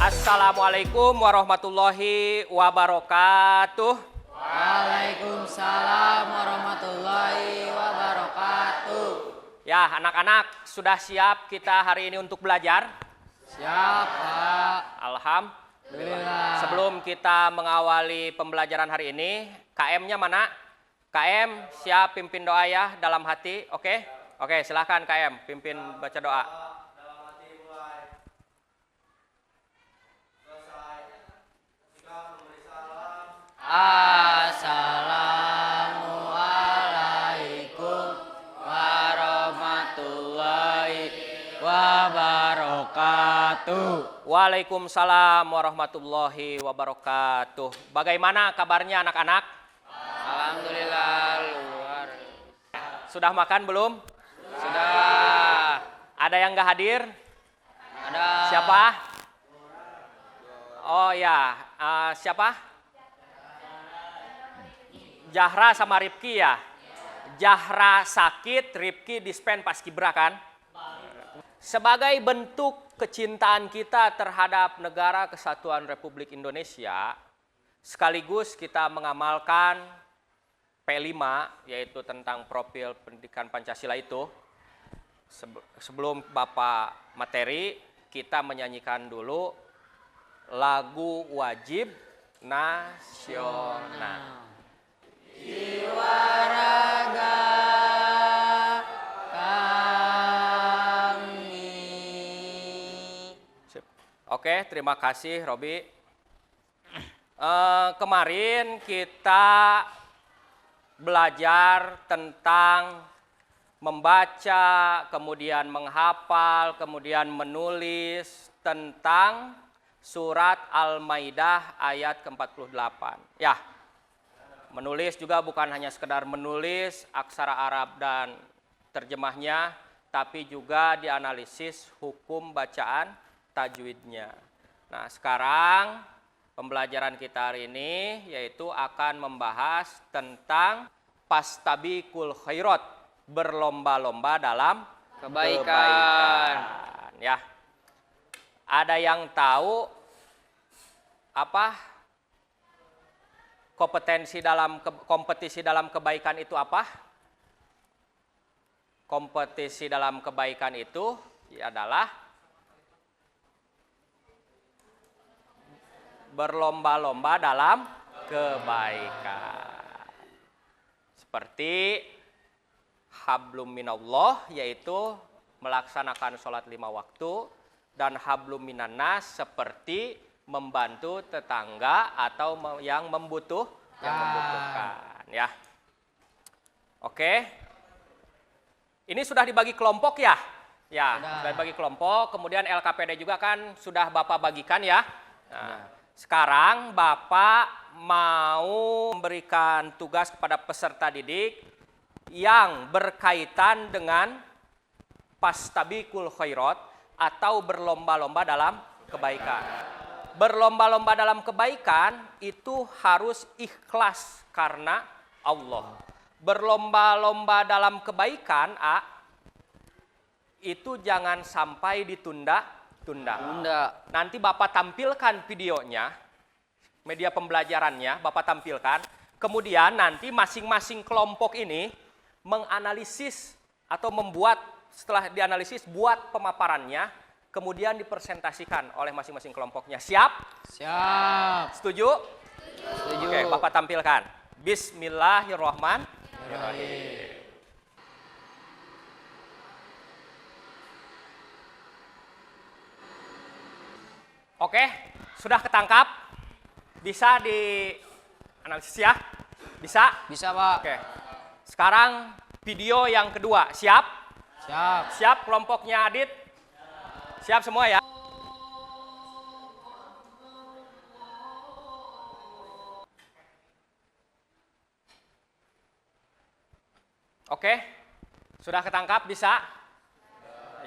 Assalamualaikum warahmatullahi wabarakatuh. Waalaikumsalam warahmatullahi wabarakatuh. Ya, anak-anak sudah siap kita hari ini untuk belajar? Siap, Pak. Alhamdulillah. Sebelum kita mengawali pembelajaran hari ini, KM-nya mana? KM siap pimpin doa ya dalam hati, oke? Oke, silahkan KM pimpin baca doa. Assalamualaikum warahmatullahi wabarakatuh. Waalaikumsalam warahmatullahi wabarakatuh. Bagaimana kabarnya anak-anak? Alhamdulillah luar. Sudah makan belum? Sudah. Ada yang nggak hadir? Ada. Siapa? Oh ya, siapa? Jahra sama Ripki ya? Jahra sakit, Ripki dispen paskibra kan? Sebagai bentuk kecintaan kita terhadap Negara Kesatuan Republik Indonesia, sekaligus kita mengamalkan P5, yaitu tentang profil pendidikan Pancasila itu. Sebelum Bapak materi, kita menyanyikan dulu lagu wajib nasional. Jiwa raga kami. Oke, terima kasih Robi. Kemarin kita belajar tentang membaca, kemudian menghafal, kemudian menulis tentang surat Al-Maidah ayat ke-48. Ya, menulis juga bukan hanya sekedar menulis aksara Arab dan terjemahnya, tapi juga dianalisis hukum bacaan tajwidnya. Nah, sekarang pembelajaran kita hari ini yaitu akan membahas tentang fastabiqul khairat, berlomba-lomba dalam kebaikan. Ya. Ada yang tahu apa kompetisi dalam kebaikan itu apa? Kompetisi dalam kebaikan itu adalah berlomba-lomba dalam kebaikan. Seperti hablum minallah, yaitu melaksanakan sholat 5 waktu, dan hablum minannas seperti membantu tetangga atau yang membutuhkan, ya. Oke. Ini sudah dibagi kelompok ya? Ya, sudah dibagi kelompok. Kemudian LKPD juga kan sudah Bapak bagikan ya. Nah, sekarang Bapak mau memberikan tugas kepada peserta didik yang berkaitan dengan fastabiqul khairat atau berlomba-lomba dalam kebaikan. Berlomba-lomba dalam kebaikan itu harus ikhlas karena Allah. Berlomba-lomba dalam kebaikan itu jangan sampai ditunda-tunda. Nanti Bapak tampilkan videonya, media pembelajarannya Bapak tampilkan. Kemudian nanti masing-masing kelompok ini menganalisis atau membuat, setelah dianalisis buat pemaparannya, kemudian dipresentasikan oleh masing-masing kelompoknya. Siap? Siap. Setuju? Setuju. Oke, Bapak tampilkan. Bismillahirrahmanirrahim. Oke, sudah ketangkap? Bisa dianalisis ya? Bisa? Bisa, Pak. Oke. Sekarang video yang kedua. Siap? Siap. Siap kelompoknya Adit? Siap semua ya? Oke, sudah ketangkap bisa?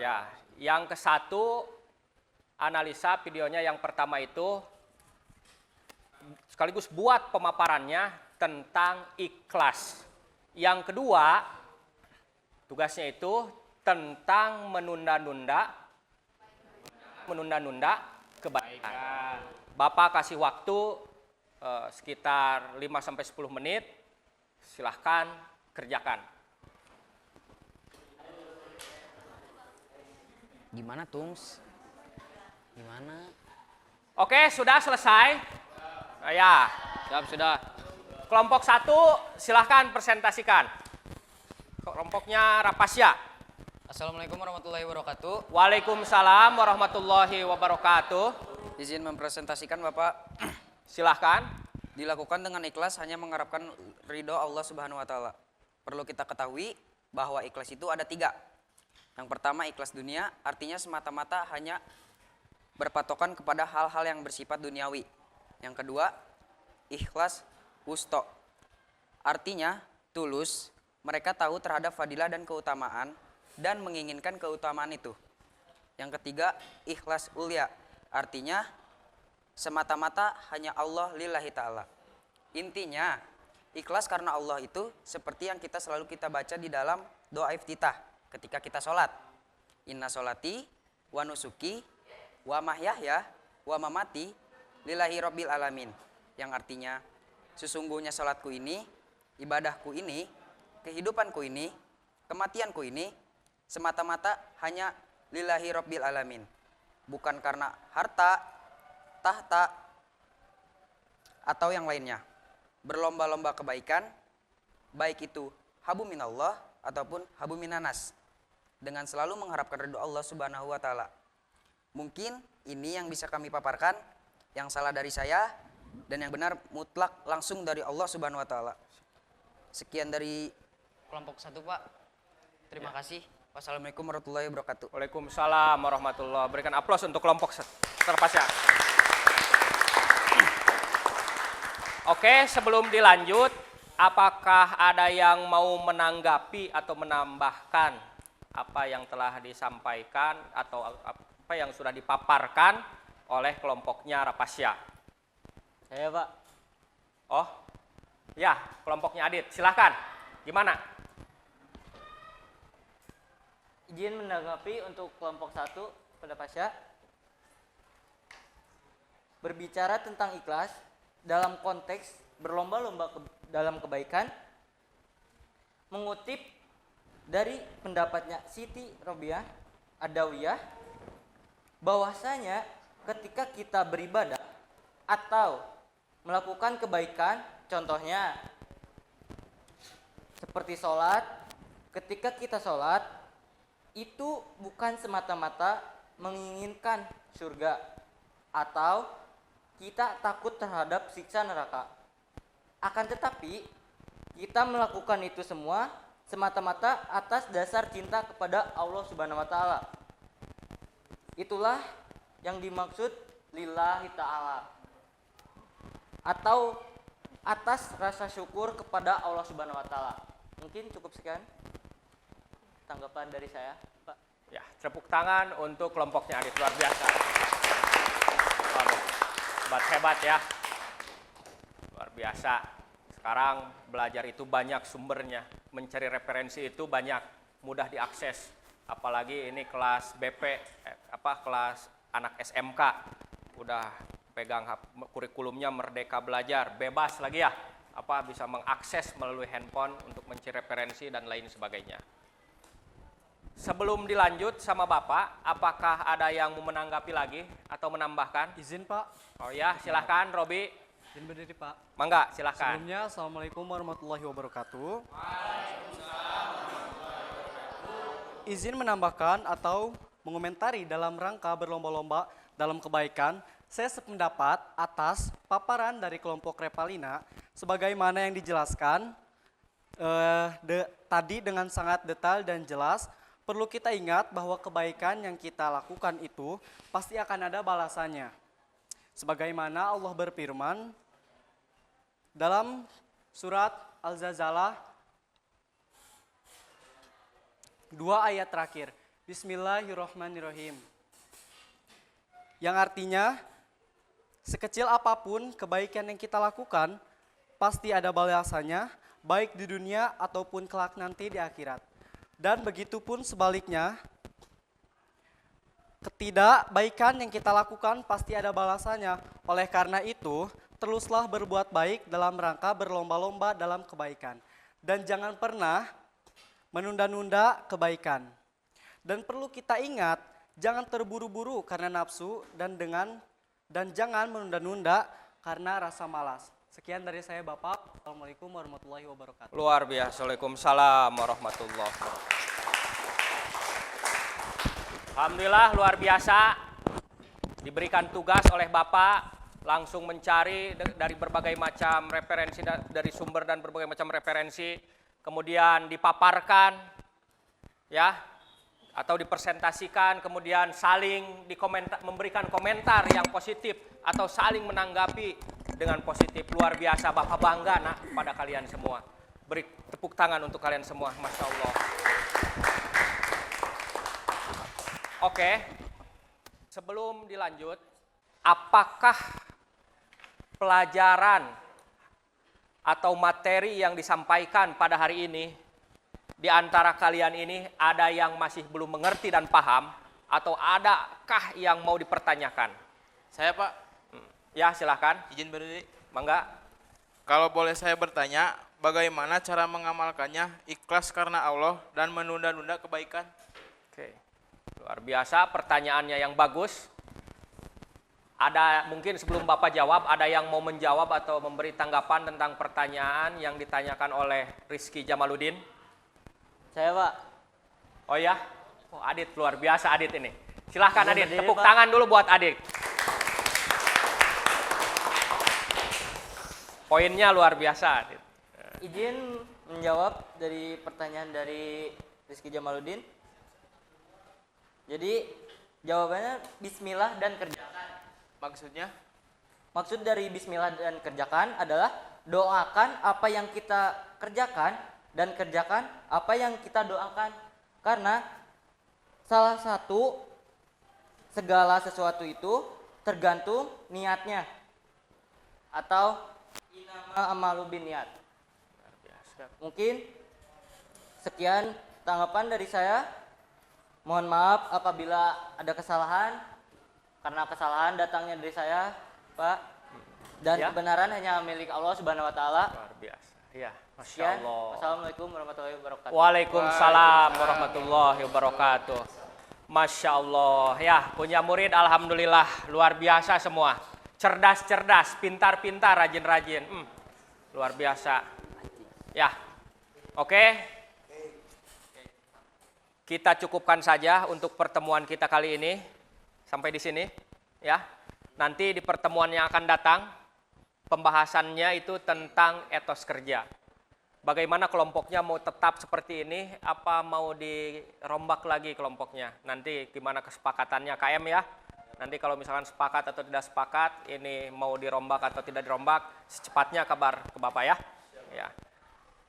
Ya, yang ke-1 analisa videonya yang pertama itu sekaligus buat pemaparannya tentang ikhlas. Yang kedua, tugasnya itu tentang menunda-nunda kebaikan. Bapak kasih waktu sekitar 5-10 menit. Silahkan kerjakan. Gimana, Tungs? Gimana? Oke, sudah selesai? Ya. Siap, sudah. Kelompok 1 silahkan presentasikan. Kelompoknya Rapasya. Assalamualaikum warahmatullahi wabarakatuh. Waalaikumsalam warahmatullahi wabarakatuh. Izin mempresentasikan Bapak. Silahkan. Dilakukan dengan ikhlas hanya mengharapkan ridho Allah Subhanahu wa taala. Perlu kita ketahui bahwa ikhlas itu ada 3. Yang pertama ikhlas dunia, artinya semata-mata hanya berpatokan kepada hal-hal yang bersifat duniawi. Yang kedua, ikhlas wusto. Artinya tulus, mereka tahu terhadap fadilah dan keutamaan dan menginginkan keutamaan itu. Yang ketiga, ikhlas ulia. Artinya semata-mata hanya Allah lillahi ta'ala. Intinya, ikhlas karena Allah itu seperti yang selalu kita baca di dalam doa iftitah ketika kita sholat. Inna sholati wa nusuki wa mahyahya wa mamati lillahi rabbil alamin. Yang artinya, sesungguhnya sholatku ini, ibadahku ini, kehidupanku ini, kematianku ini, semata-mata hanya lillahi rabbil alamin. Bukan karena harta, tahta, atau yang lainnya. Berlomba-lomba kebaikan, baik itu habu minallah ataupun habu minanas, dengan selalu mengharapkan ridho Allah Subhanahu wa taala. Mungkin ini yang bisa kami paparkan, yang salah dari saya dan yang benar mutlak langsung dari Allah Subhanahu wa taala. Sekian dari kelompok 1, Pak. Terima kasih. Wassalamualaikum warahmatullahi wabarakatuh. Waalaikumsalam warahmatullahi wabarakatuh. Berikan aplaus untuk kelompok Rapasya. Oke, sebelum dilanjut, apakah ada yang mau menanggapi atau menambahkan apa yang telah disampaikan atau apa yang sudah dipaparkan oleh kelompoknya Rapasya? Saya, Pak. Oh, ya, kelompoknya Adit. Silahkan. Gimana? Izin menanggapi untuk kelompok 1 pada Pasya. Berbicara tentang ikhlas dalam konteks berlomba-lomba dalam kebaikan, mengutip dari pendapatnya Siti Robiah Adawiyah, bahwasanya ketika kita beribadah atau melakukan kebaikan, contohnya seperti sholat, ketika kita sholat itu bukan semata-mata menginginkan surga atau kita takut terhadap siksa neraka. Akan tetapi kita melakukan itu semua semata-mata atas dasar cinta kepada Allah Subhanahu wa taala. Itulah yang dimaksud lillahi ta'ala, atau atas rasa syukur kepada Allah Subhanahu wa taala. Mungkin cukup sekian tanggapan dari saya, Pak. Ya, tepuk tangan untuk kelompoknya Adit, luar biasa. Hebat ya. Luar biasa. Sekarang belajar itu banyak sumbernya, mencari referensi itu banyak, mudah diakses. Apalagi ini kelas BP, kelas anak SMK, udah pegang kurikulumnya Merdeka Belajar, bebas lagi ya, bisa mengakses melalui handphone untuk mencari referensi dan lain sebagainya. Sebelum dilanjut sama Bapak, apakah ada yang mau menanggapi lagi atau menambahkan? Izin, Pak. Oh ya, silahkan Robi. Izin berdiri, Pak. Mangga, silahkan. Sebelumnya, Assalamualaikum warahmatullahi wabarakatuh. Izin menambahkan atau mengomentari dalam rangka berlomba-lomba dalam kebaikan, saya sependapat atas paparan dari kelompok Repalina sebagaimana yang dijelaskan tadi dengan sangat detail dan jelas. Perlu kita ingat bahwa kebaikan yang kita lakukan itu pasti akan ada balasannya. Sebagaimana Allah berfirman dalam surat Al-Zalzalah 2 ayat terakhir. Bismillahirrahmanirrahim. Yang artinya, sekecil apapun kebaikan yang kita lakukan, pasti ada balasannya, baik di dunia ataupun kelak nanti di akhirat. Dan begitu pun sebaliknya, ketidakbaikan yang kita lakukan pasti ada balasannya. Oleh karena itu, teruslah berbuat baik dalam rangka berlomba-lomba dalam kebaikan. Dan jangan pernah menunda-nunda kebaikan. Dan perlu kita ingat, jangan terburu-buru karena nafsu dan jangan menunda-nunda karena rasa malas. Sekian dari saya Bapak. Assalamualaikum warahmatullahi wabarakatuh. Luar biasa. Waalaikumsalam warahmatullahi wabarakatuh. Alhamdulillah luar biasa. Diberikan tugas oleh Bapak langsung mencari dari berbagai macam referensi, dari sumber dan berbagai macam referensi, kemudian dipaparkan ya, atau dipresentasikan, kemudian saling memberikan komentar yang positif atau saling menanggapi dengan positif. Luar biasa, Bapak bangga nak pada kalian semua. Beri tepuk tangan untuk kalian semua, Masya Allah. Oke, sebelum dilanjut, apakah pelajaran atau materi yang disampaikan pada hari ini di antara kalian ini ada yang masih belum mengerti dan paham, atau adakah yang mau dipertanyakan? Saya Pak, Ya silahkan, izin berdiri. Mangga. Kalau boleh saya bertanya, bagaimana cara mengamalkannya ikhlas karena Allah dan menunda-nunda kebaikan? Oke, luar biasa pertanyaannya yang bagus. Ada mungkin sebelum Bapak jawab, ada yang mau menjawab atau memberi tanggapan tentang pertanyaan yang ditanyakan oleh Rizky Jamaluddin? Saya Pak. Oh ya? Oh Adit, luar biasa Adit ini. Silahkan Izin Adit, berdiri, tepuk Pak. tangan dulu buat Adit. Poinnya luar biasa Adit. Izin menjawab dari pertanyaan dari Rizky Jamaluddin. Jadi jawabannya bismillah dan kerjakan. Maksudnya? Maksud dari bismillah dan kerjakan adalah doakan apa yang kita kerjakan dan kerjakan apa yang kita doakan. Karena salah satu segala sesuatu itu tergantung niatnya. Atau inama amalu binniat. Mungkin sekian tanggapan dari saya. Mohon maaf apabila ada kesalahan, karena kesalahan datangnya dari saya, Pak. Dan Ya. kebenaran hanya milik Allah Subhanahu wa taala. Luar biasa. Ya, Masya Sekian. Allah. Wassalamualaikum warahmatullahi wabarakatuh. Waalaikumsalam warahmatullahi wabarakatuh. Masya Allah. Ya, punya murid alhamdulillah luar biasa semua. Cerdas-cerdas, pintar-pintar, rajin-rajin. Luar biasa. Ya. Oke. Kita cukupkan saja untuk pertemuan kita kali ini. Sampai di sini, ya. Nanti di pertemuan yang akan datang, pembahasannya itu tentang etos kerja. Bagaimana kelompoknya mau tetap seperti ini, apa mau dirombak lagi kelompoknya. Nanti gimana kesepakatannya KM ya. Nanti kalau misalkan sepakat atau tidak sepakat, ini mau dirombak atau tidak dirombak, secepatnya kabar ke Bapak ya. Ya.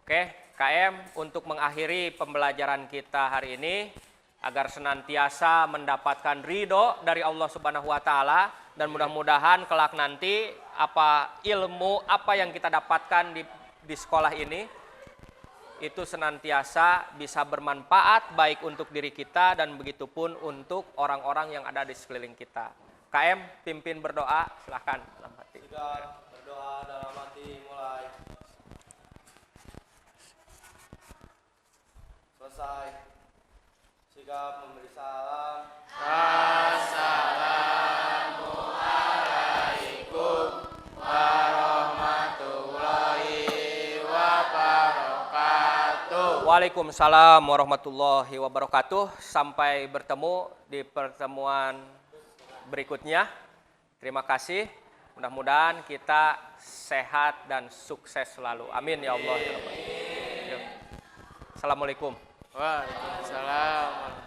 Oke, KM untuk mengakhiri pembelajaran kita hari ini, agar senantiasa mendapatkan ridho dari Allah Subhanahu wa taala, dan mudah-mudahan kelak nanti ilmu apa yang kita dapatkan di sekolah ini itu senantiasa bisa bermanfaat baik untuk diri kita dan begitupun untuk orang-orang yang ada di sekeliling kita. KM pimpin berdoa, silahkan dalam hati. Sudah berdoa dalam hati mulai. Selesai. Sikap memberi salam. Waalaikumsalam warahmatullahi wabarakatuh. Sampai bertemu di pertemuan berikutnya. Terima kasih. Mudah-mudahan kita sehat dan sukses selalu. Amin ya Allah. Yuk. Assalamualaikum. Waalaikumsalam.